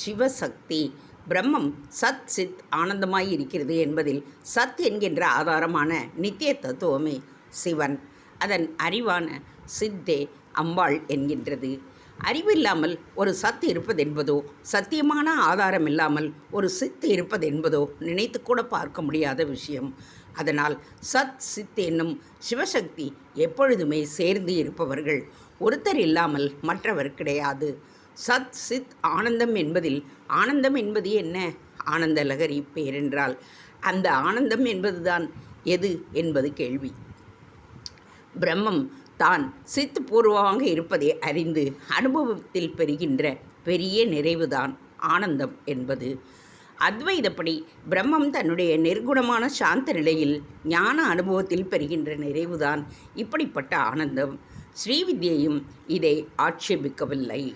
சிவசக்தி. பிரம்மம் சத் சித் ஆனந்தமாய் இருக்கிறது என்பதில் சத் என்கின்ற ஆதாரமான நித்திய தத்துவமே சிவன். அதன் அறிவான சித்தே அம்பாள் என்கின்றது. அறிவில்லாமல் ஒரு சத் இருப்பதென்பதோ, சத்தியமான ஆதாரம் இல்லாமல் ஒரு சித் இருப்பதென்பதோ நினைத்து கூட பார்க்க முடியாத விஷயம். அதனால் சத் சித் என்னும் சிவசக்தி எப்பொழுதுமே சேர்ந்து இருப்பவர்கள். ஒருத்தர் இல்லாமல் மற்றவர் கிடையாது. சத் சித் ஆனந்தம் என்பதில் ஆனந்தம் என்பது என்ன? ஆனந்த லகரி பேரென்றால் அந்த ஆனந்தம் என்பதுதான் எது என்பது கேள்வி. பிரம்மம் தான் சித் பூர்வமாக இருப்பதை அறிந்து அனுபவத்தில் பெறுகின்ற பெரிய நிறைவுதான் ஆனந்தம் என்பது. அத்வைதப்படி பிரம்மம் தன்னுடைய நிர்குணமான சாந்த நிலையில் ஞான அனுபவத்தில் பெறுகின்ற நிறைவுதான் இப்படிப்பட்ட ஆனந்தம். ஸ்ரீவித்யையும் இதை ஆட்சேபிக்கவில்லை.